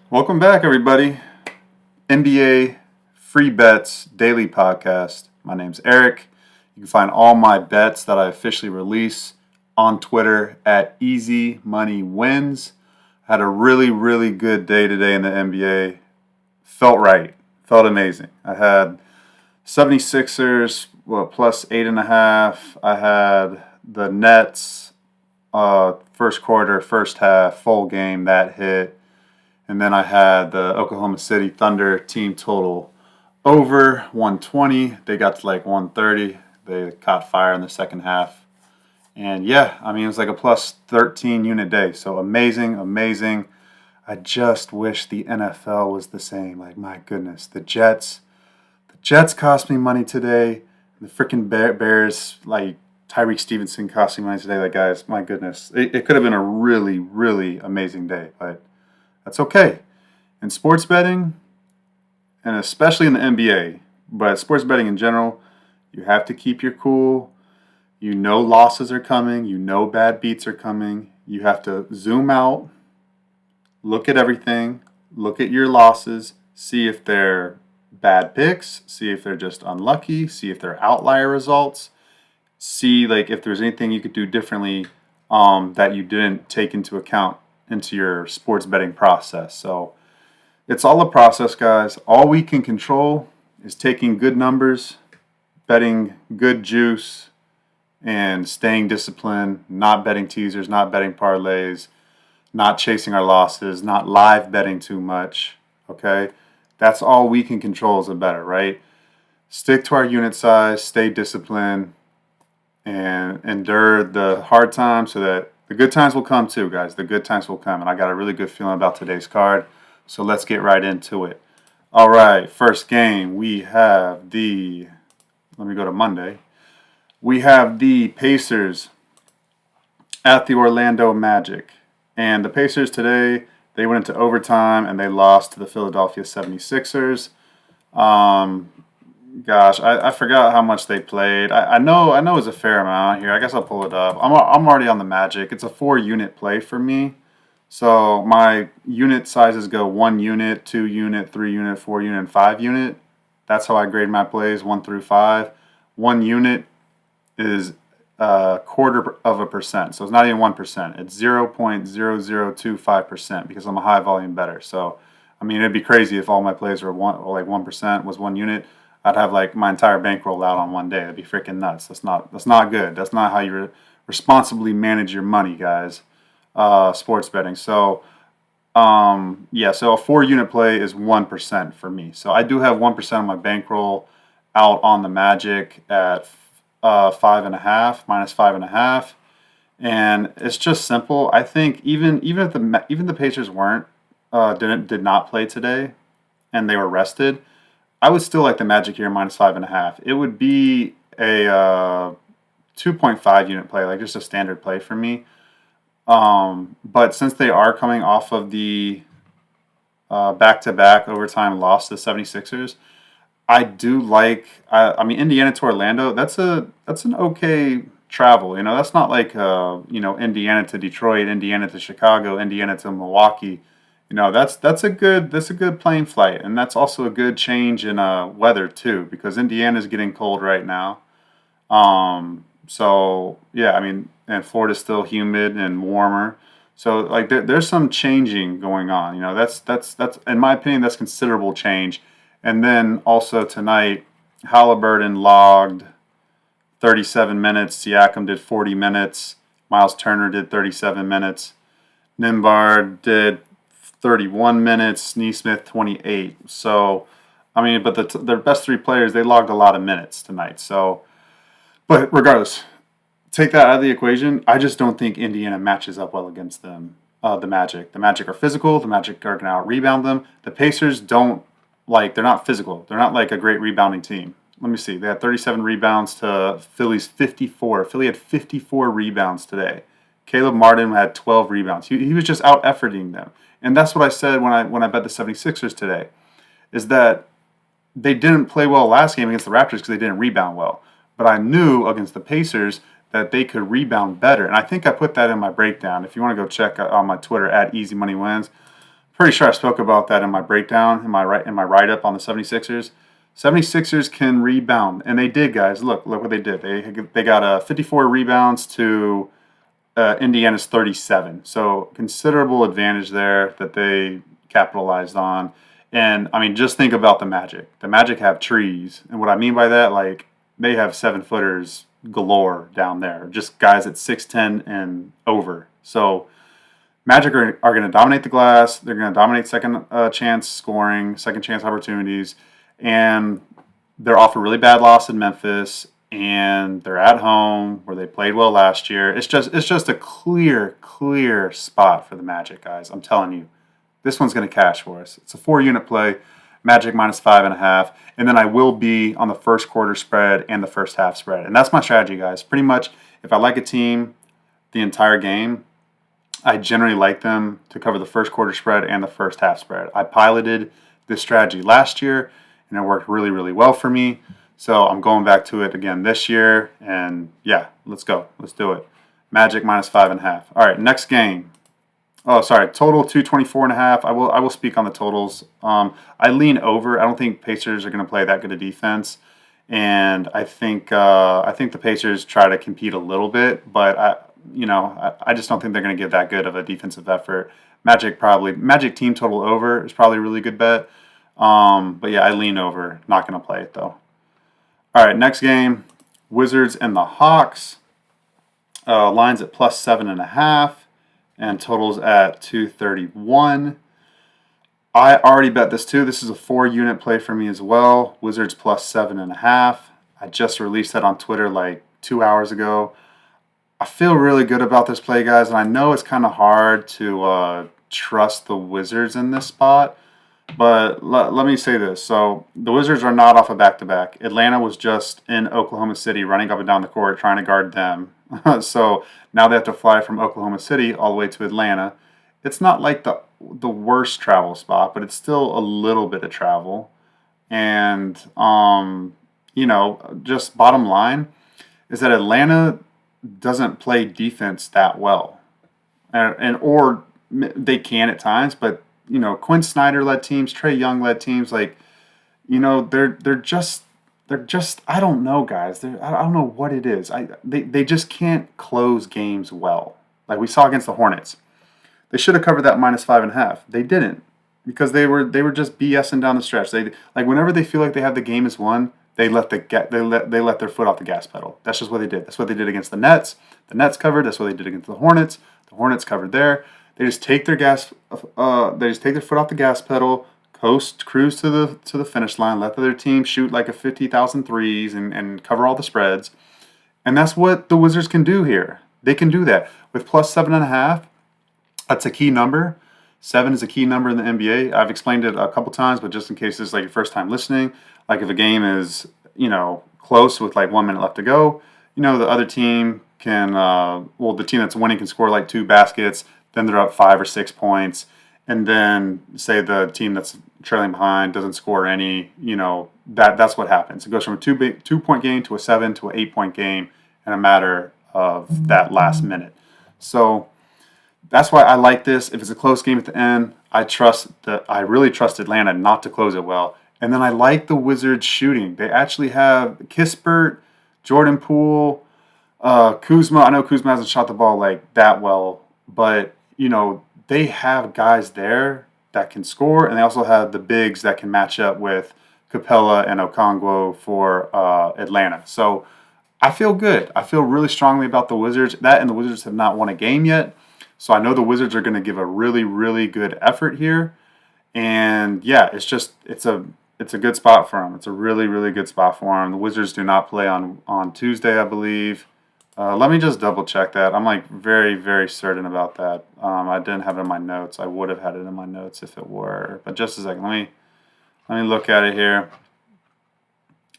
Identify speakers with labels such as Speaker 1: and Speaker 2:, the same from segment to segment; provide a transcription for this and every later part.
Speaker 1: Welcome back, everybody. NBA Free Bets Daily Podcast. My name's Eric. You can find all my bets that I officially release on Twitter at Easy Money Wins. Had a really good day today in the NBA. Felt right. Felt amazing. I had 76ers plus 8.5. I had the Nets first quarter, first half, full game that hit. And then I had the Oklahoma City Thunder team total over 120. They got to like 130. They caught fire in the second half. And yeah, I mean, it was like a plus 13 unit day. So amazing. I just wish the NFL was the same. Like, my goodness. The Jets cost me money today. The freaking Bears, like, Tyreek Stevenson cost me money today. Like, guys, my goodness. It could have been a really amazing day. But that's okay. In sports betting, and especially in the NBA, but sports betting in general, you have to keep your cool. You know losses are coming. You know bad beats are coming. You have to zoom out, look at everything, look at your losses, see if they're bad picks, see if they're just unlucky, see if they're outlier results, see like if there's anything you could do differently that you didn't take into account into your sports betting process. So it's all a process, guys. All we can control is taking good numbers, betting good juice, and staying disciplined, not betting teasers, not betting parlays, not chasing our losses, not live betting too much. Okay? That's all we can control as a bettor, right? Stick to our unit size, stay disciplined, and endure the hard times so that the good times will come too, guys. The good times will come. And I got a really good feeling about today's card. So let's get right into it. All right, first game, we have let me go to Monday. We have the Pacers at the Orlando Magic. And the Pacers today, they went into overtime and they lost to the Philadelphia 76ers. Gosh, I forgot how much they played. I know it was a fair amount here. I guess I'll pull it up. I'm already on the Magic. It's a 4-unit play for me. So my unit sizes go 1 unit, 2 unit, 3 unit, 4 unit, and 5 unit. That's how I grade my plays, 1 through 5. 1 unit is a quarter of a percent. So it's not even 1%. It's 0.0025% because I'm a high volume bettor. So, I mean, it'd be crazy if all my plays were 1% was 1 unit. I'd have like my entire bankroll out on one day. That'd be freaking nuts. That's not good. That's not how you responsibly manage your money, guys. Sports betting. So, yeah. So a 4-unit play is 1% for me. So I do have 1% of my bankroll out on the Magic at 5.5 minus 5.5, and it's just simple. I think even if the Pacers weren't did not play today, and they were rested, I would still like the Magic here minus 5.5. It would be a 2.5 unit play, like just a standard play for me. But since they are coming off of the back-to-back overtime loss to the 76ers, I do like. I mean, Indiana to Orlando. That's an okay travel. You know, that's not like Indiana to Detroit, Indiana to Chicago, Indiana to Milwaukee. You know, that's a good plane flight, and that's also a good change in weather too, because Indiana's getting cold right now. So yeah, I mean, and Florida's still humid and warmer. So like there's some changing going on. You know, that's in my opinion that's considerable change. And then also tonight, Halliburton logged 37 minutes. Siakam did 40 minutes. Miles Turner did 37 minutes. Nembhard did 31 minutes. Nesmith 28. So, I mean, but their best 3 players, they logged a lot of minutes tonight. So, but regardless, take that out of the equation. I just don't think Indiana matches up well against them. The Magic. The Magic are physical. The Magic are going to out-rebound them. The Pacers don't, they're not physical. They're not like a great rebounding team. Let me see. They had 37 rebounds to Philly's 54. Philly had 54 rebounds today. Caleb Martin had 12 rebounds. He was just out-efforting them. And that's what I said when I bet the 76ers today, is that they didn't play well last game against the Raptors because they didn't rebound well. But I knew against the Pacers that they could rebound better. And I think I put that in my breakdown. If you want to go check on my Twitter at EasyMoneyWins, pretty sure I spoke about that in my breakdown, in my write-up on the 76ers. 76ers can rebound, and they did, guys. Look what they did. They got 54 rebounds to Indiana's 37. So considerable advantage there that they capitalized on. And I mean, just think about the Magic. The Magic have trees, and what I mean by that, like they have 7-footers galore down there, just guys at 6'10" and over. So Magic are going to dominate the glass. They're going to dominate second chance scoring, second chance opportunities, and they're off a really bad loss in Memphis, and they're at home where they played well last year. It's just a clear spot for the Magic, guys. I'm telling you, this one's going to cash for us. It's a 4-unit play, Magic minus 5.5, and then I will be on the first quarter spread and the first half spread, and that's my strategy, guys. Pretty much, if I like a team the entire game, I generally like them to cover the first quarter spread and the first half spread. I piloted this strategy last year, and it worked really well for me. So I'm going back to it again this year, and yeah, let's go. Let's do it. Magic minus 5.5. All right, next game. Oh, sorry, total 224.5. I will speak on the totals. I lean over. I don't think Pacers are going to play that good a defense, and I think the Pacers try to compete a little bit, but I just don't think they're going to give that good of a defensive effort. Magic team total over is probably a really good bet. But yeah, I lean over. Not going to play it though. All right, next game, Wizards and the Hawks. Lines at plus 7.5, and totals at 231. I already bet this too. This is a 4-unit play for me as well. Wizards plus 7.5. I just released that on Twitter like 2 hours ago. I feel really good about this play, guys, and I know it's kind of hard to trust the Wizards in this spot, but let me say this. So the Wizards are not off a back-to-back. Atlanta was just in Oklahoma City running up and down the court trying to guard them. So now they have to fly from Oklahoma City all the way to Atlanta. It's not like the worst travel spot, but it's still a little bit of travel. And, just bottom line is that Atlanta doesn't play defense that well, or they can at times, but Quinn Snyder led teams, Trae Young led teams, they're just I don't know, guys. I don't know what it is. They just can't close games well. Like we saw against the Hornets, they should have covered that minus 5.5. They didn't because they were just BSing down the stretch. They whenever they feel like they have the game is won, they let their foot off the gas pedal. That's just what they did. That's what they did against the Nets. The Nets covered. That's what they did against the Hornets. The Hornets covered there. They just take their foot off the gas pedal, cruise to the finish line, let the other team shoot like a 50,000 threes and cover all the spreads. And that's what the Wizards can do here. They can do that. With plus 7.5, that's a key number. 7 is a key number in the NBA. I've explained it a couple times, but just in case this is like your first time listening, like if a game is, close with like 1 minute left to go, the other team can, the team that's winning can score like 2 baskets, then they're up 5 or 6 points, and then say the team that's trailing behind doesn't score any, that's what happens. It goes from a 2-point game to a 7 to an 8-point game in a matter of that last minute. So that's why I like this. If it's a close game at the end, I really trust Atlanta not to close it well. And then I like the Wizards shooting. They actually have Kispert, Jordan Poole, Kuzma. I know Kuzma hasn't shot the ball like that well, but they have guys there that can score, and they also have the bigs that can match up with Capella and Okongwu for Atlanta. So I feel good. I feel really strongly about the Wizards. That and the Wizards have not won a game yet. So I know the Wizards are going to give a really good effort here. And yeah, it's a good spot for them. It's a really good spot for them. The Wizards do not play on Tuesday, I believe. Let me just double check that. I'm like very certain about that. I didn't have it in my notes. I would have had it in my notes if it were. But just a second. Let me look at it here.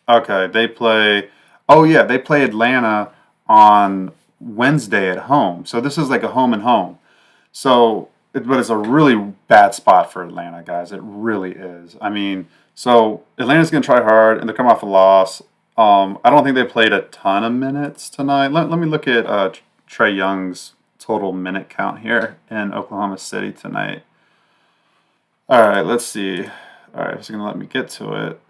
Speaker 1: Okay, they play Atlanta on Wednesday at home. So this is like a home and home. So, but it's a really bad spot for Atlanta, guys. It really is. I mean, so Atlanta's going to try hard, and they're coming off a loss. I don't think they played a ton of minutes tonight. Let me look at Trae Young's total minute count here in Oklahoma City tonight. All right, let's see. All right, it's going to let me get to it.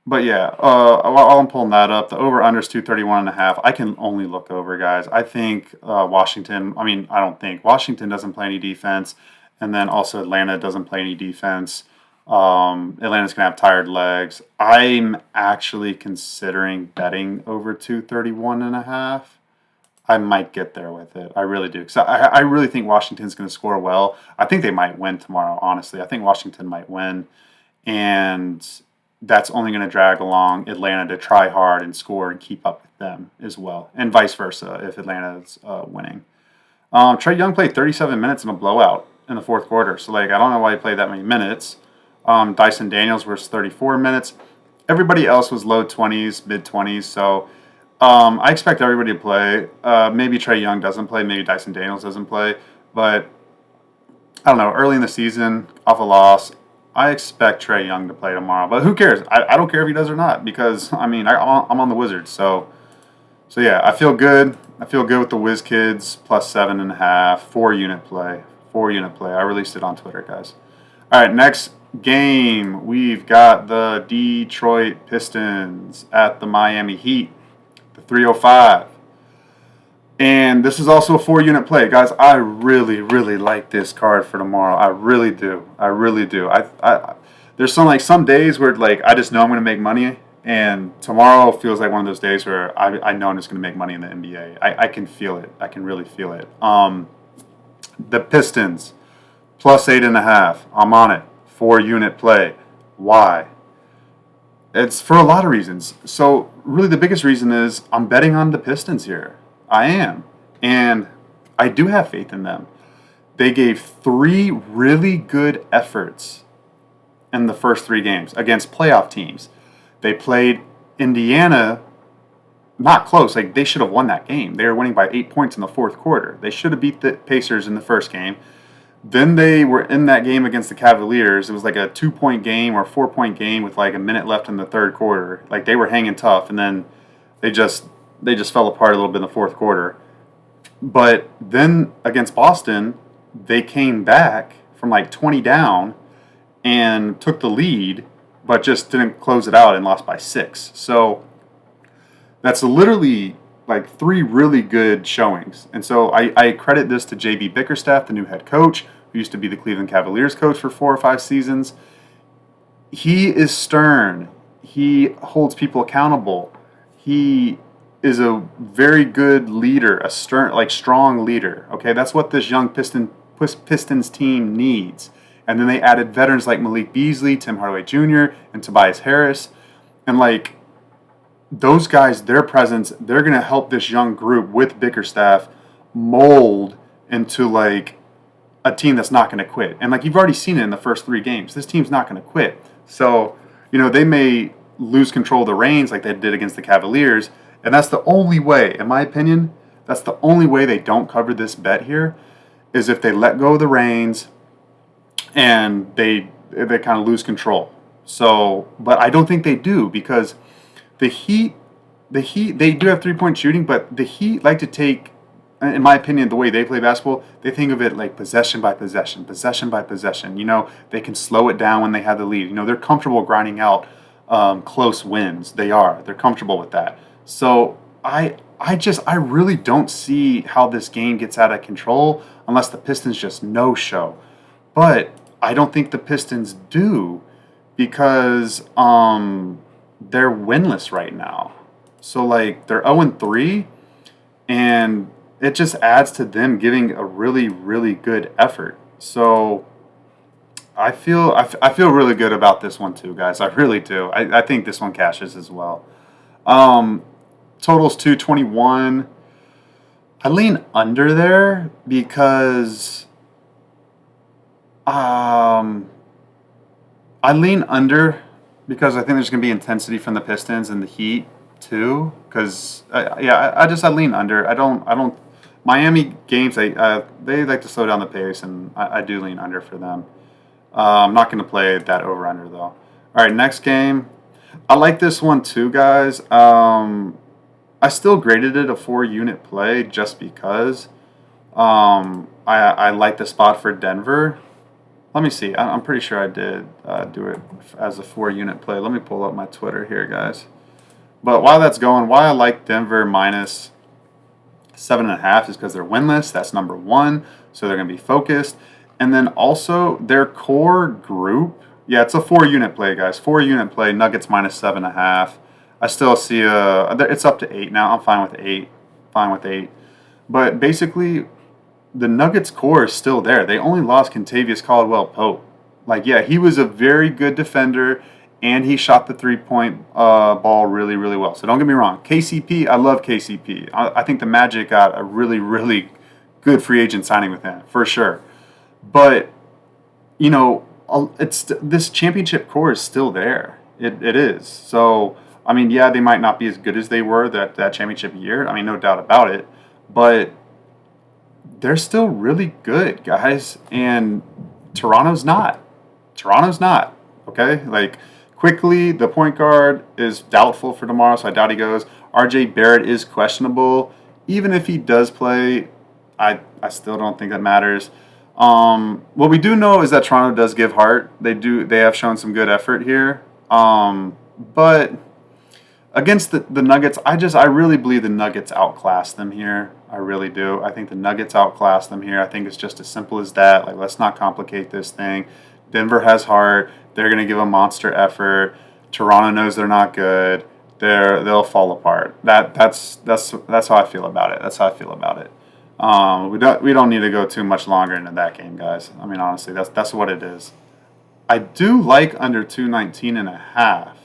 Speaker 1: But yeah, while I'm pulling that up, the over-under is 231.5. I can only look over, guys. I think Washington, I don't think. Washington doesn't play any defense. And then also Atlanta doesn't play any defense. Atlanta's going to have tired legs. I'm actually considering betting over 231.5. I might get there with it. I really do. Because I really think Washington's going to score well. I think they might win tomorrow, honestly. I think Washington might win. And that's only going to drag along Atlanta to try hard and score and keep up with them as well. And vice versa if Atlanta's winning. Trae Young played 37 minutes in a blowout in the fourth quarter. So, I don't know why he played that many minutes. Dyson Daniels was 34 minutes. Everybody else was low 20s, mid 20s. So, I expect everybody to play. Maybe Trae Young doesn't play. Maybe Dyson Daniels doesn't play. But, I don't know. Early in the season, off a loss, I expect Trae Young to play tomorrow. But who cares? I don't care if he does or not because, I'm on the Wizards. So yeah, I feel good. I feel good with the Wiz Kids plus 7.5, 4-unit play. 4-unit play. I released it on Twitter, guys. All right, next game. We've got the Detroit Pistons at the Miami Heat, the 305. And this is also a 4-unit play. Guys, I really, really like this card for tomorrow. I really do. I really do. There's some days where I just know I'm going to make money. And tomorrow feels like one of those days where I know I'm just going to make money in the NBA. I can feel it. I can really feel it. The Pistons, plus 8.5. I'm on it. 4-unit play. Why? It's for a lot of reasons. So really the biggest reason is I'm betting on the Pistons here. I am. And I do have faith in them. They gave 3 really good efforts in the first 3 games against playoff teams. They played Indiana not close. They should have won that game. They were winning by 8 points in the fourth quarter. They should have beat the Pacers in the first game. Then they were in that game against the Cavaliers. It was a 2-point game or 4-point game with a minute left in the third quarter. They were hanging tough, and then they just fell apart a little bit in the fourth quarter. But then against Boston, they came back from 20 down and took the lead, but just didn't close it out and lost by 6. So that's literally 3 really good showings. And so I credit this to J.B. Bickerstaff, the new head coach, who used to be the Cleveland Cavaliers coach for 4 or 5 seasons. He is stern. He holds people accountable. He is a very good leader, a stern, strong leader. Okay, that's what this young Pistons team needs. And then they added veterans like Malik Beasley, Tim Hardaway Jr., and Tobias Harris. And those guys, their presence, they're going to help this young group with Bickerstaff mold into a team that's not going to quit. And you've already seen it in the first 3 games. This team's not going to quit. So, they may lose control of the reins like they did against the Cavaliers. And that's the only way, in my opinion, that's the only way they don't cover this bet here is if they let go of the reins and they kind of lose control. So, but I don't think they do because the Heat, they do have 3-point shooting, but the Heat like to take, in my opinion, the way they play basketball, they think of it possession by possession, possession by possession. They can slow it down when they have the lead. They're comfortable grinding out close wins. They're comfortable with that. So I really don't see how this game gets out of control unless the Pistons just no-show. But I don't think the Pistons do because they're winless right now. So they're 0-3 and it just adds to them giving a really, really good effort. So I feel really good about this one too, guys. I really do. I think this one cashes as well. Totals 221. I lean under there because I lean under because I think there's going to be intensity from the Pistons and the Heat too. Because I lean under. I don't. Miami games they like to slow down the pace, and I do lean under for them. I'm not going to play that over under though. All right, next game. I like this one too, guys. I still graded it a 4-unit play just because I like the spot for Denver. Let me see. I'm pretty sure I did do it as a 4-unit play. Let me pull up my Twitter here, guys. But while that's going, why I like Denver minus 7.5 is because they're winless. That's number one. So they're going to be focused. And then also their core group. Yeah, it's a 4-unit play, guys. 4-unit play. Nuggets minus 7.5. I still see it's up to 8 now. I'm fine with 8. Fine with 8. But basically, the Nuggets core is still there. They only lost Kentavious Caldwell-Pope. Like, yeah, he was a very good defender, and he shot the three-point ball really, really well. So don't get me wrong. KCP, I love KCP. I think the Magic got a really, really good free agent signing with him, for sure. But, it's this championship core is still there. It is. So, I mean, yeah, they might not be as good as they were that championship year. I mean, no doubt about it. But they're still really good, guys. And Toronto's not. Toronto's not. Okay? Like, quickly, the point guard is doubtful for tomorrow, so I doubt he goes. RJ Barrett is questionable. Even if he does play, I still don't think that matters. What we do know is that Toronto does give heart. They have shown some good effort here. But against the Nuggets, I really believe the Nuggets outclass them here. I really do. I think the Nuggets outclass them here. I think it's just as simple as that. Like, let's not complicate this thing. Denver has heart. They're going to give a monster effort. Toronto knows they're not good. They'll fall apart. That's how I feel about it. That's how I feel about it. We don't need to go too much longer into that game, guys. I mean, honestly, that's what it is. I do like under 219.5.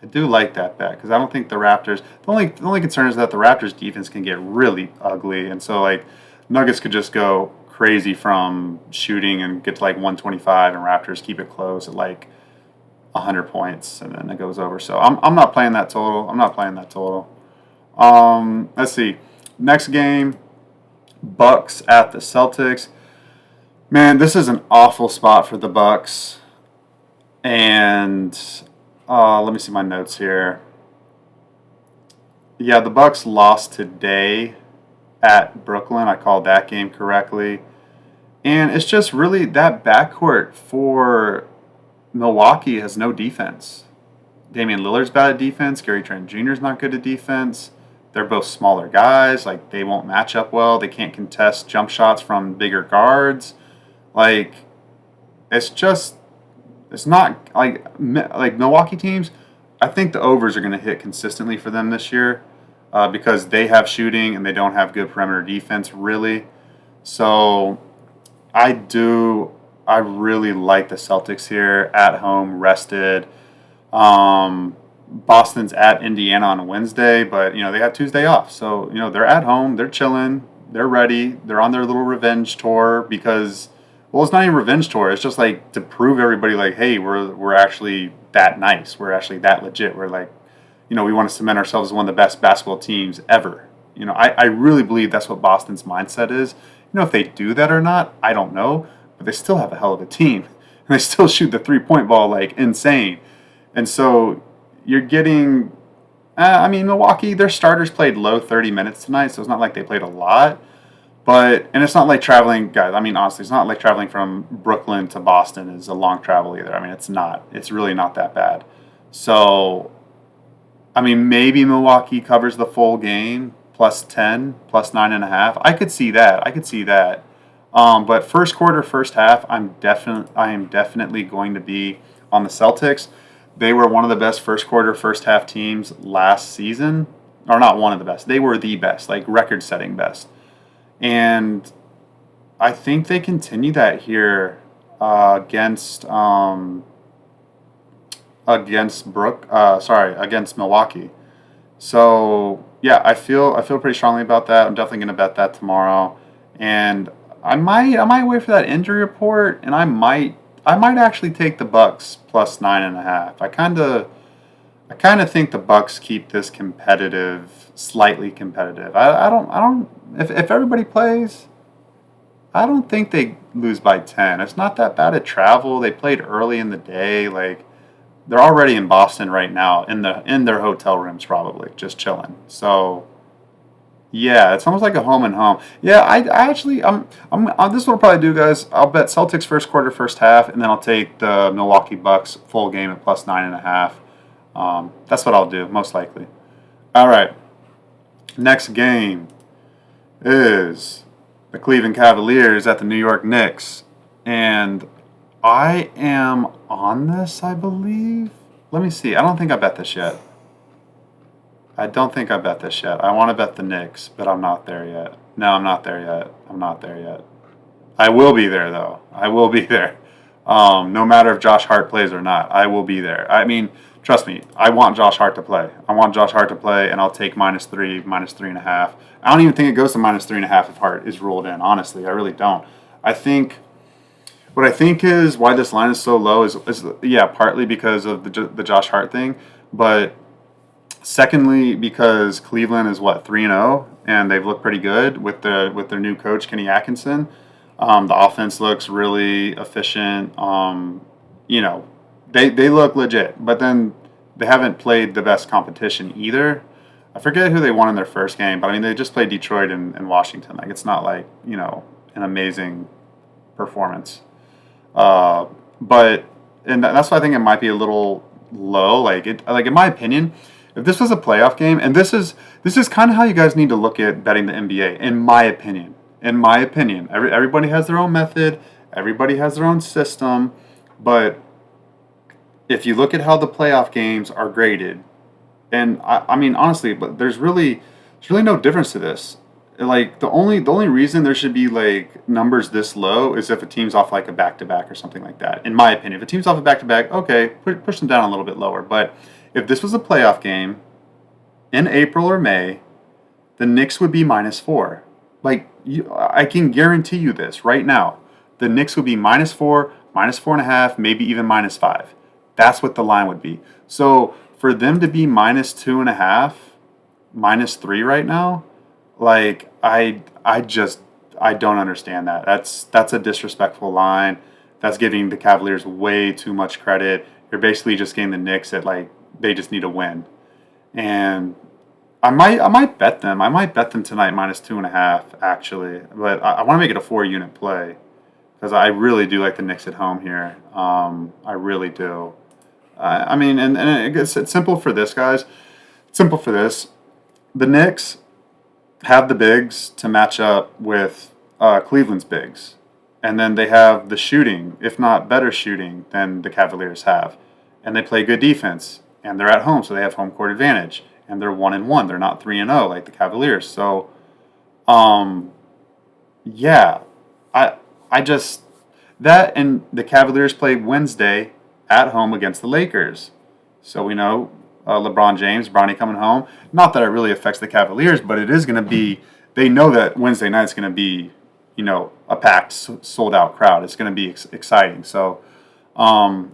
Speaker 1: I do like that bet because I don't think the Raptors. The only concern is that the Raptors defense can get really ugly, and so like Nuggets could just go crazy from shooting and get to like 125, and Raptors keep it close at like 100 points, and then it goes over. So I'm not playing that total. I'm not playing that total. Let's see. Next game, Bucks at the Celtics. Man, this is an awful spot for the Bucks, and let me see my notes here. Yeah, the Bucks lost today at Brooklyn. I called that game correctly. And it's just really that backcourt for Milwaukee has no defense. Damian Lillard's bad at defense. Gary Trent Jr. is not good at defense. They're both smaller guys. Like, they won't match up well. They can't contest jump shots from bigger guards. Like, it's not like Milwaukee teams. I think the overs are going to hit consistently for them this year because they have shooting and they don't have good perimeter defense, really. So I really like the Celtics here at home, rested. Boston's at Indiana on a Wednesday, but they have Tuesday off, so they're at home, they're chilling, they're ready, they're on their little revenge tour because. Well, it's not even a revenge tour. It's just like to prove everybody, like, hey, we're actually that nice. We're actually that legit. We're like, we want to cement ourselves as one of the best basketball teams ever. I really believe that's what Boston's mindset is. If they do that or not, I don't know. But they still have a hell of a team. And they still shoot the three-point ball like insane. And so you're getting, Milwaukee, their starters played low 30 minutes tonight. So it's not like they played a lot. And it's not like traveling, guys. I mean, honestly, it's not like traveling from Brooklyn to Boston is a long travel either. I mean, it's not. It's really not that bad. So, maybe Milwaukee covers the full game, plus 10, plus 9.5. I could see that. But first quarter, first half, I am definitely going to be on the Celtics. They were one of the best first quarter, first half teams last season. Or not one of the best. They were the best, like record-setting best. And I think they continue that here against Milwaukee. So yeah, I feel pretty strongly about that. I'm definitely going to bet that tomorrow, and I might wait for that injury report, and I might actually take the Bucks plus 9.5. I kind of think the Bucks keep this competitive, slightly competitive. I don't. If everybody plays, I don't think they lose by 10. It's not that bad at travel. They played early in the day. Like, they're already in Boston right now in their hotel rooms, probably just chilling. So Yeah, it's almost like a home and home. Yeah, I actually, this is what I'll probably do, guys. I'll bet Celtics first quarter, first half, and then I'll take the Milwaukee Bucks full game at plus 9.5. That's what I'll do, most likely. All right, next game is the Cleveland Cavaliers at the New York Knicks. And I am on this, I believe. Let me see. I don't think I bet this yet. I don't think I bet this yet. I want to bet the Knicks, but I'm not there yet. No, I'm not there yet. I'm not there yet. I will be there, though. I will be there. No matter if Josh Hart plays or not, I will be there. I mean, trust me, I want Josh Hart to play. I want Josh Hart to play, and I'll take -3, -3.5. I don't even think it goes to -3.5 if Hart is ruled in. Honestly, I really don't. I think what I think is why this line is so low is yeah, partly because of the Josh Hart thing, but secondly because Cleveland is what 3-0 and they've looked pretty good with their new coach Kenny Atkinson. The offense looks really efficient. You know, they look legit, but then they haven't played the best competition either. I forget who they won in their first game, but I mean they just played Detroit and Washington. Like it's not like an amazing performance. But and that's why I think it might be a little low. Like in my opinion, if this was a playoff game, and this is kind of how you guys need to look at betting the NBA. In my opinion, everybody has their own method, everybody has their own system, but if you look at how the playoff games are graded, and I mean honestly, but there's really no difference to this. Like the only reason there should be like numbers this low is if a team's off like a back to back or something like that. In my opinion, if a team's off a back to back, okay, push them down a little bit lower. But if this was a playoff game in April or May, the Knicks would be -4. I can guarantee you this right now. The Knicks would be -4, -4.5, maybe even -5. That's what the line would be. So for them to be -2.5, -3 right now, like I don't understand that. That's a disrespectful line. That's giving the Cavaliers way too much credit. You're basically just getting the Knicks at like they just need a win. And I might bet them. I might bet them tonight -2.5 actually, but I want to make it a 4 unit play because I really do like the Knicks at home here. I really do. I mean, and it's simple for this, guys. It's simple for this. The Knicks have the bigs to match up with Cleveland's bigs, and then they have the shooting, if not better shooting than the Cavaliers have, and they play good defense, and they're at home, so they have home court advantage, and they're 1-1. They're not 3-0 like the Cavaliers. So, um, yeah, I just that and the Cavaliers play Wednesday at home against the Lakers. So we know LeBron James, Bronny coming home. Not that it really affects the Cavaliers, but it is going to be. They know that Wednesday night's going to be, a packed, sold out crowd. It's going to be exciting. So, um,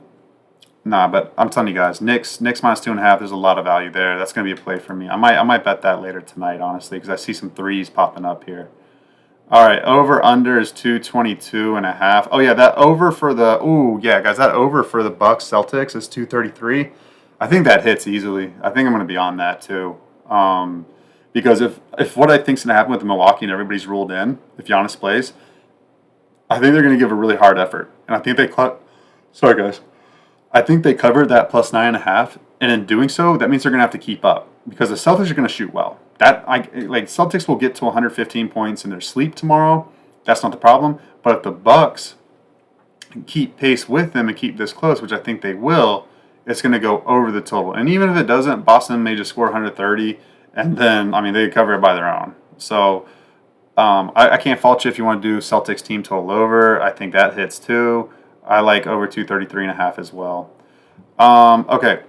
Speaker 1: nah, but I'm telling you guys, Knicks -2.5. There's a lot of value there. That's going to be a play for me. I might bet that later tonight, honestly, because I see some threes popping up here. All right, over under is 222.5. Oh yeah, that over for the yeah, guys, that over for the Bucks Celtics is 233. I think that hits easily. I think I'm going to be on that too. Because if what I think's going to happen with Milwaukee and everybody's ruled in, if Giannis plays, I think they're going to give a really hard effort, and I think sorry guys, I think they covered that plus 9.5, and in doing so, that means they're going to have to keep up because the Celtics are going to shoot well. Celtics will get to 115 points in their sleep tomorrow. That's not the problem. But if the Bucks keep pace with them and keep this close, which I think they will, it's going to go over the total. And even if it doesn't, Boston may just score 130, and then I mean they cover it by their own. So I can't fault you if you want to do Celtics team total over. I think that hits too. I like over 233.5 as well. Okay.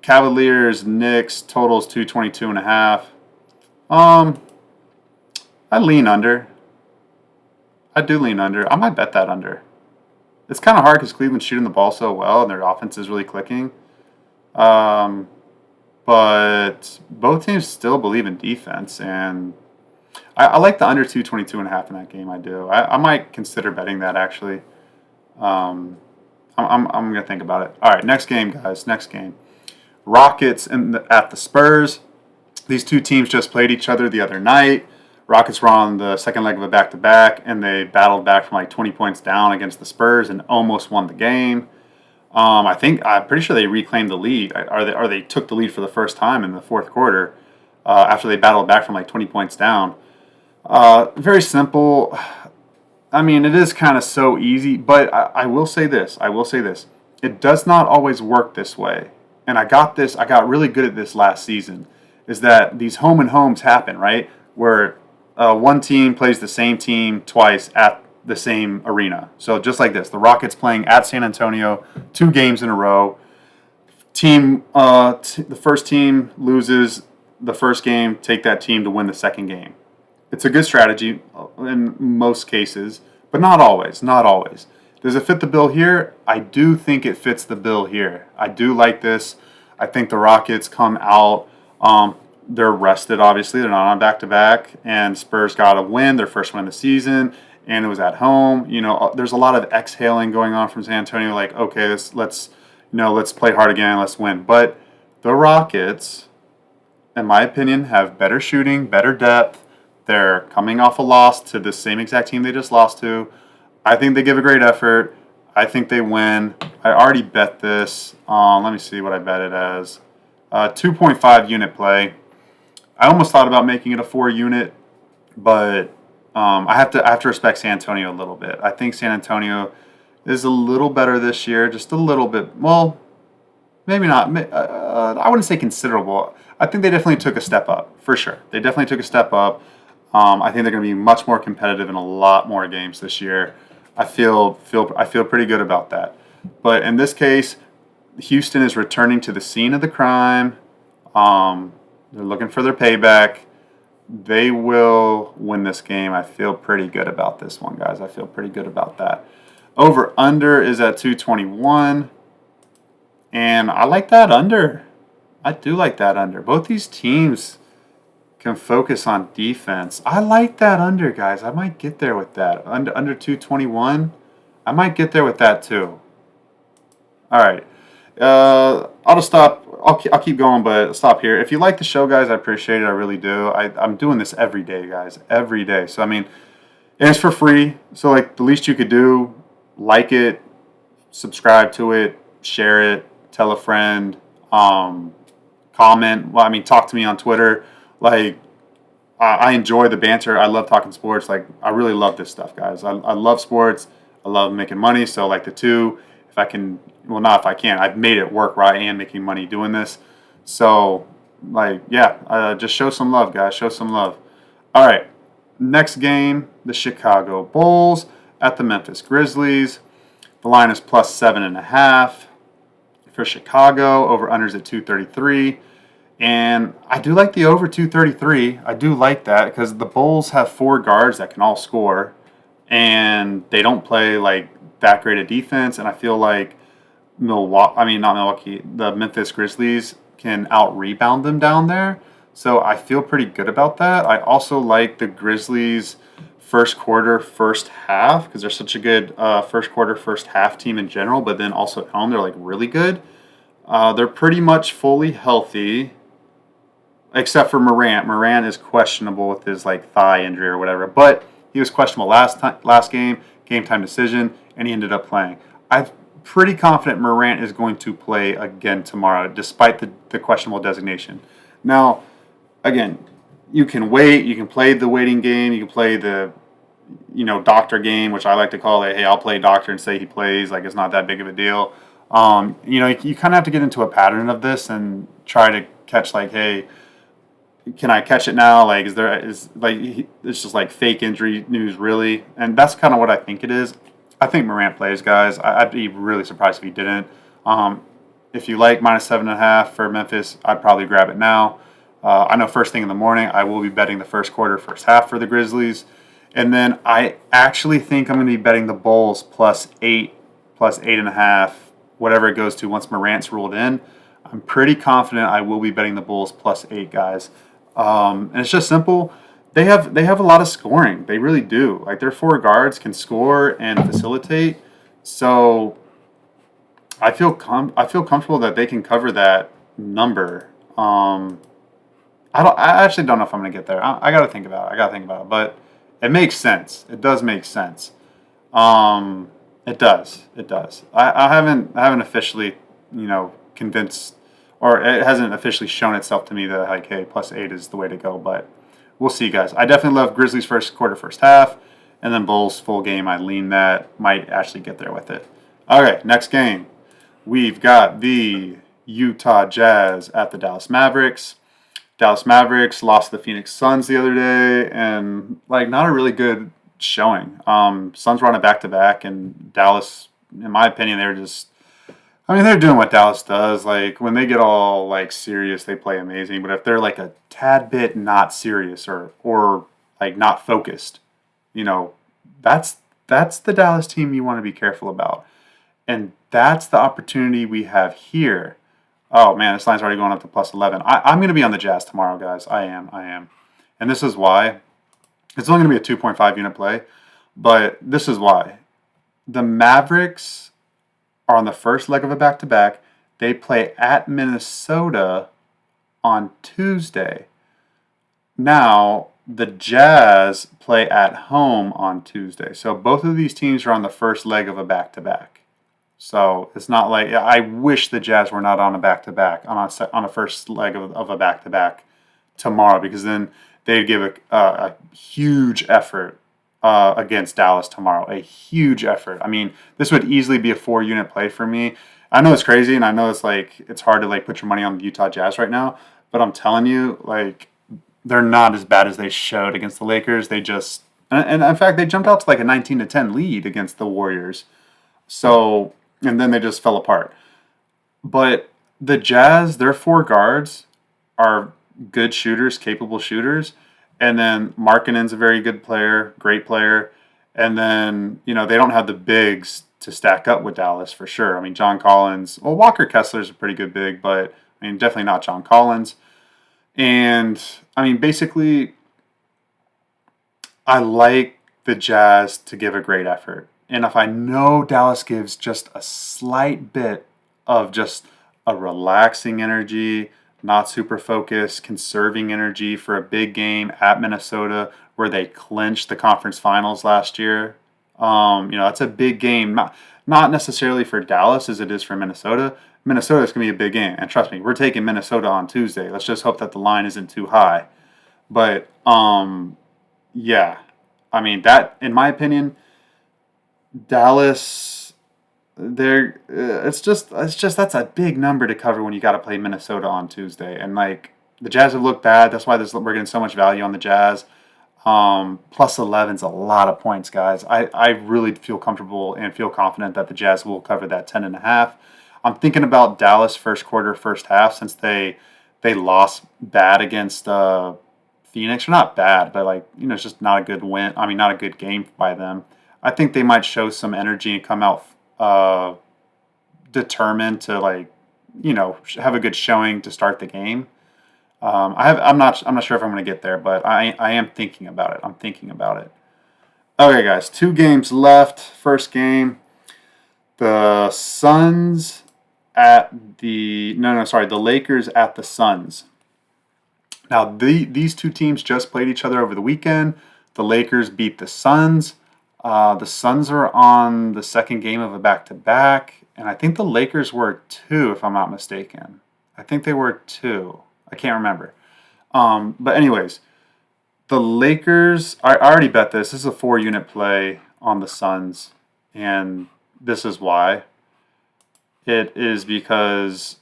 Speaker 1: Cavaliers, Knicks, totals 222.5. I lean under. I do lean under. I might bet that under. It's kind of hard because Cleveland's shooting the ball so well and their offense is really clicking. Um, but both teams still believe in defense, and I like the under 222.5 in that game. I do. I might consider betting that actually. I'm gonna think about it. All right, next game, guys. Next game. Rockets at the Spurs. These two teams just played each other the other night. Rockets were on the second leg of a back-to-back, and they battled back from like 20 points down against the Spurs and almost won the game. I'm pretty sure they reclaimed the lead, or they took the lead for the first time in the fourth quarter after they battled back from like 20 points down. Very simple. I mean, it is kind of so easy, but I will say this. I will say this. It does not always work this way. And I got really good at this last season, is that these home and homes happen, right? Where one team plays the same team twice at the same arena. So just like this, the Rockets playing at San Antonio 2 games in a row. The first team loses the first game, take that team to win the second game. It's a good strategy in most cases, but not always. Not always. Does it fit the bill here? I do think it fits the bill here. I do like this. I think the Rockets come out. They're rested, obviously. They're not on back-to-back. And Spurs got a win, their first win of the season, and it was at home. There's a lot of exhaling going on from San Antonio, like, okay, let's play hard again, let's win. But the Rockets, in my opinion, have better shooting, better depth. They're coming off a loss to the same exact team they just lost to. I think they give a great effort. I think they win. I already bet this. Let me see what I bet it as. 2.5 unit play. I almost thought about making it a 4 unit, but I have to respect San Antonio a little bit. I think San Antonio is a little better this year, just a little bit. Well, maybe not. I wouldn't say considerable. I think they definitely took a step up, for sure. They definitely took a step up. I think they're going to be much more competitive in a lot more games this year. I feel pretty good about that. But in this case, Houston is returning to the scene of the crime. They're looking for their payback. They will win this game. I feel pretty good about this one, guys. I feel pretty good about that. Over under is at 221. And I like that under. I do like that under. Both these teams can focus on defense. I like that under, guys. I might get there with that. Under 221. I might get there with that too. All right. I'll just stop. I'll keep going, but I'll stop here. If you like the show, guys, I appreciate it. I really do. I'm doing this every day, guys. Every day. So, I mean, and it's for free. So, like, the least you could do, like it, subscribe to it, share it, tell a friend, comment. Well, I mean, talk to me on Twitter. Like, I enjoy the banter. I love talking sports. Like, I really love this stuff, guys. I love sports. I love making money. So, like, the two, if I can, well, not if I can, I've made it work where I am making money doing this. So, like, yeah, just show some love, guys. Show some love. All right. Next game, the Chicago Bulls at the Memphis Grizzlies. The line is plus 7.5 for Chicago. Over-unders at 233. And I do like the over 233. I do like that because the Bulls have 4 guards that can all score. And they don't play, like, that great a defense. And I feel like the Memphis Grizzlies can out-rebound them down there. So I feel pretty good about that. I also like the Grizzlies first quarter, first half, because they're such a good first quarter, first half team in general, but then also at home, they're like really good. They're pretty much fully healthy, except for Morant. Morant is questionable with his like thigh injury or whatever, but he was questionable last game time decision, and he ended up playing. I'm pretty confident Morant is going to play again tomorrow, despite the questionable designation. Now, again, you can wait. You can play the waiting game. You can play the, doctor game, which I like to call it. Hey, I'll play doctor and say he plays. Like, it's not that big of a deal. You kind of have to get into a pattern of this and try to catch, like, hey, can I catch it now? Like, it's just like fake injury news, really? And that's kind of what I think it is. I think Morant plays, guys. I'd be really surprised if he didn't. If you like minus 7.5 for Memphis, I'd probably grab it now. I know first thing in the morning, I will be betting the first quarter, first half for the Grizzlies. And then I actually think I'm going to be betting the Bulls plus 8, plus 8.5, whatever it goes to once Morant's ruled in. I'm pretty confident I will be betting the Bulls plus 8, guys. And it's just simple. They have a lot of scoring. They really do. Like, their 4 guards can score and facilitate. So I feel comfortable that they can cover that number. I actually don't know if I'm gonna get there. I got to think about it. I got to think about it. But it makes sense. It does make sense. Um, it does. It does. I haven't officially, convinced, or it hasn't officially shown itself to me that like, hey, +8 is the way to go. But we'll see, guys. I definitely love Grizzlies first quarter, first half, and then Bulls full game. I lean that might actually get there with it. Okay, next game. We've got the Utah Jazz at the Dallas Mavericks. Dallas Mavericks lost to the Phoenix Suns the other day, and like not a really good showing. Suns were on a back to back, and Dallas, in my opinion, they're just. I mean, they're doing what Dallas does. Like when they get all like serious, they play amazing. But if they're like a tad bit not serious or like not focused, you know, that's the Dallas team you want to be careful about, and that's the opportunity we have here. Oh man, this line's already going up to +11. I'm going to be on the Jazz tomorrow, guys. I am. And this is why. It's only going to be a 2.5 unit play, but this is why. The Mavericks are on the first leg of a back to back. They play at Minnesota on Tuesday. Now, the Jazz play at home on Tuesday. So both of these teams are on the first leg of a back to back. So it's not like I wish the Jazz were not on a back to back on a first leg of a back to back tomorrow, because then they'd give a huge effort against Dallas tomorrow. A huge effort. I mean, this would easily be a 4 unit play for me. I know it's crazy, and I know it's hard to like put your money on the Utah Jazz right now, but I'm telling you, like they're not as bad as they showed against the Lakers. They just and in fact they jumped out to like a 19-10 lead against the Warriors. So and then they just fell apart. But the Jazz, their 4 guards are good shooters, capable shooters. And then Markkanen's a very good player, great player. And then, they don't have the bigs to stack up with Dallas for sure. I mean, John Collins, well, Walker Kessler's a pretty good big, but I mean, definitely not John Collins. And I mean, basically, I like the Jazz to give a great effort. And if I know Dallas gives just a slight bit of just a relaxing energy, not super focused, conserving energy for a big game at Minnesota where they clinched the conference finals last year, that's a big game. Not necessarily for Dallas as it is for Minnesota. Minnesota is going to be a big game. And trust me, we're taking Minnesota on Tuesday. Let's just hope that the line isn't too high. But, yeah. I mean, that, in my opinion, Dallas, it's just that's a big number to cover when you got to play Minnesota on Tuesday, and like the Jazz have looked bad. That's why we're getting so much value on the Jazz. +11's a lot of points, guys. I really feel comfortable and feel confident that the Jazz will cover that 10.5. I'm thinking about Dallas first quarter, first half, since they lost bad against Phoenix. Or not bad, but it's just not a good win. I mean, not a good game by them. I think they might show some energy and come out determined to have a good showing to start the game. I'm not sure if I'm going to get there, but I am thinking about it. I'm thinking about it. Okay, guys, 2 games left. First game, the Suns at the the Lakers at the Suns. Now these 2 teams just played each other over the weekend. The Lakers beat the Suns. The Suns are on the second game of a back-to-back, and I think the Lakers were 2, if I'm not mistaken. I think they were 2. I can't remember. But anyways, the Lakers, I already bet this. This is a 4-unit play on the Suns, and this is why. It is because,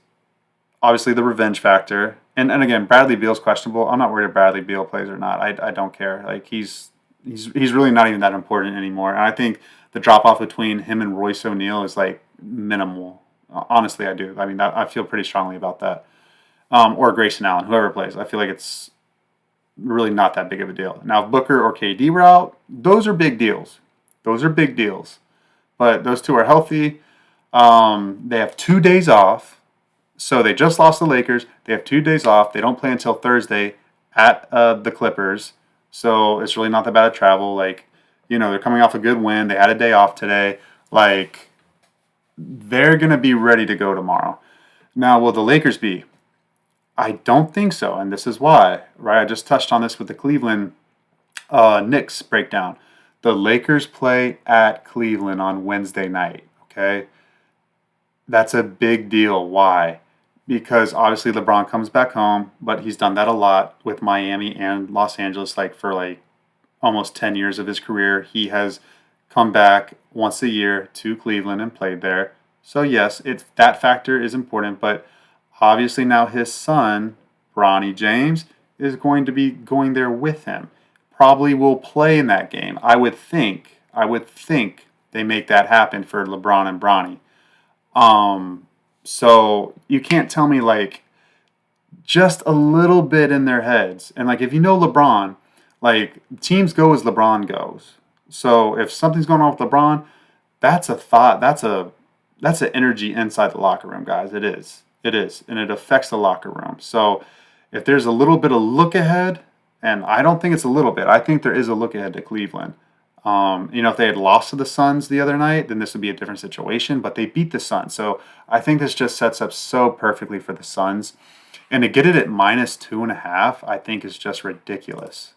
Speaker 1: obviously, the revenge factor. And again, Bradley Beal's questionable. I'm not worried if Bradley Beal plays or not. I don't care. Like, he's really not even that important anymore. And I think the drop off between him and Royce O'Neal is like minimal. Honestly, I do. I mean, I feel pretty strongly about that. Or Grayson Allen, whoever plays. I feel like it's really not that big of a deal. Now, if Booker or KD were out, those are big deals. Those are big deals. But those 2 are healthy. They have 2 days off. So they just lost the Lakers. They have 2 days off. They don't play until Thursday at the Clippers. So it's really not that bad of travel. They're coming off a good win. They had a day off today. They're going to be ready to go tomorrow. Now, will the Lakers be? I don't think so, and this is why, right? I just touched on this with the Cleveland Knicks breakdown. The Lakers play at Cleveland on Wednesday night, okay? That's a big deal. Why? Because obviously LeBron comes back home, but he's done that a lot with Miami and Los Angeles, like for like almost 10 years of his career. He has come back once a year to Cleveland and played there. So yes, that factor is important, but obviously now his son, Bronny James, is going to be going there with him. Probably will play in that game. I would think. They make that happen for LeBron and Bronny. So you can't tell me like just a little bit in their heads. And like if you know LeBron, like teams go as LeBron goes. So if something's going on with LeBron, that's a thought. That's an energy inside the locker room, guys. It is. It is. And it affects the locker room. So if there's a little bit of look ahead, and I don't think it's a little bit, I think there is a look ahead to Cleveland. If they had lost to the Suns the other night, then this would be a different situation. But they beat the Suns. So I think this just sets up so perfectly for the Suns. And to get it at -2.5, I think is just ridiculous.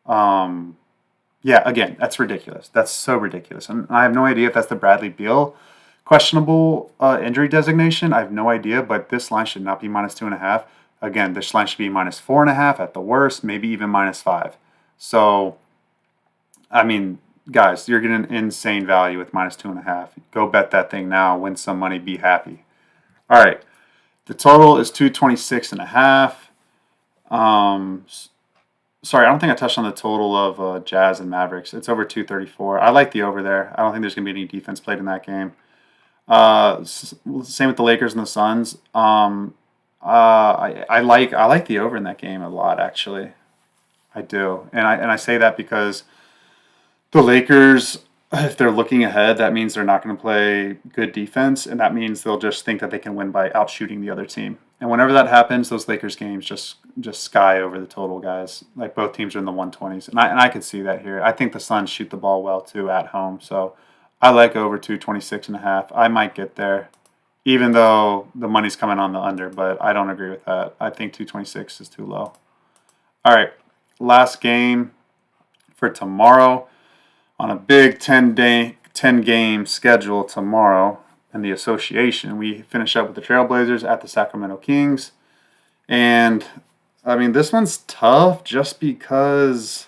Speaker 1: Yeah, again, that's ridiculous. That's so ridiculous. And I have no idea if that's the Bradley Beal questionable injury designation. I have no idea, but this line should not be -2.5. Again, this line should be -4.5 at the worst, maybe even -5. So, I mean, guys, you're getting insane value with -2.5. Go bet that thing now, win some money, be happy. All right, the total is 226.5. Sorry, I don't think I touched on the total of Jazz and Mavericks. It's over 234. I like the over there. I don't think there's going to be any defense played in that game. Same with the Lakers and the Suns. I like the over in that game a lot, actually. I do, and I say that because the Lakers, if they're looking ahead, that means they're not going to play good defense, and that means they'll just think that they can win by outshooting the other team. And whenever that happens, those Lakers games just sky over the total, guys. Like both teams are in the 120s, and I could see that here. I think the Suns shoot the ball well too at home, so I like over 226.5. I might get there, even though the money's coming on the under, but I don't agree with that. I think 226 is too low. All right, last game for tomorrow on a big 10-game schedule tomorrow. And the association, we finish up with the Trailblazers at the Sacramento Kings. And, I mean, this one's tough just because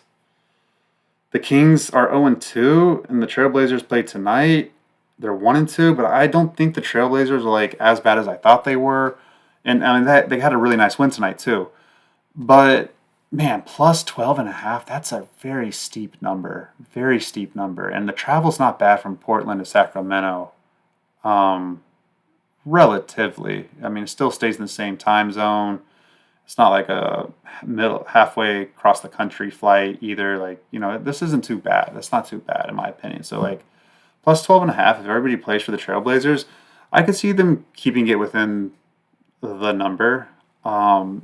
Speaker 1: the Kings are 0-2 and the Trailblazers play tonight. They're 1-2, but I don't think the Trailblazers are, like, as bad as I thought they were. And, I mean, they had a really nice win tonight, too. But, man, plus 12.5, that's a very steep number. Very steep number. And the travel's not bad from Portland to Sacramento. Relatively. I mean, it still stays in the same time zone. It's not like a halfway across the country flight either. Like, this isn't too bad. That's not too bad in my opinion. So like plus 12.5, if everybody plays for the Trailblazers, I could see them keeping it within the number. Man,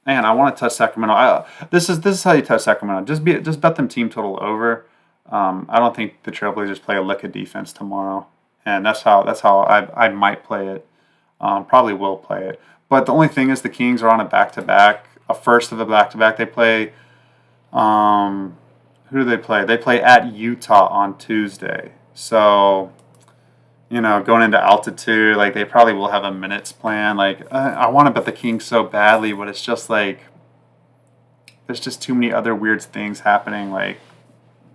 Speaker 1: I want to touch Sacramento. This is how you touch Sacramento. Just bet them team total over. I don't think the Trailblazers play a lick of defense tomorrow. And that's how I might play it. Probably will play it. But the only thing is the Kings are on a back-to-back, a first of a back-to-back. They play, who do they play? They play at Utah on Tuesday. So, going into altitude, like they probably will have a minutes plan. Like I want to bet the Kings so badly, but it's just like there's just too many other weird things happening. Like,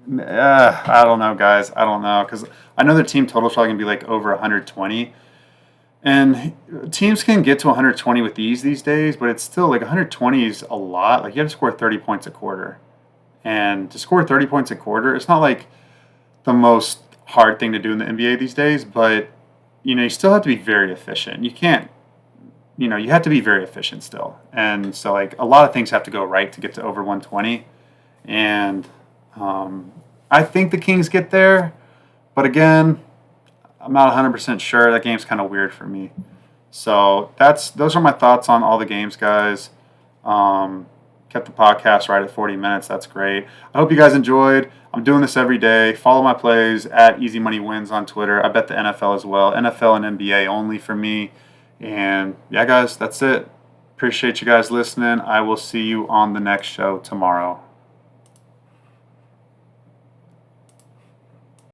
Speaker 1: I don't know, guys. I don't know because I know their team total is probably gonna be like over 120, and teams can get to 120 with ease these days. But it's still like 120 is a lot. Like you have to score 30 points a quarter, and to score 30 points a quarter, it's not like the most hard thing to do in the NBA these days. But you still have to be very efficient. You can't. You have to be very efficient still, and so like a lot of things have to go right to get to over 120, and I think the Kings get there, but again, I'm not 100% sure. That game's kind of weird for me. So those are my thoughts on all the games, guys. Kept the podcast right at 40 minutes. That's great. I hope you guys enjoyed. I'm doing this every day. Follow my plays at Easy Money Wins on Twitter. I bet the NFL as well. NFL and NBA only for me. And yeah, guys, that's it. Appreciate you guys listening. I will see you on the next show tomorrow.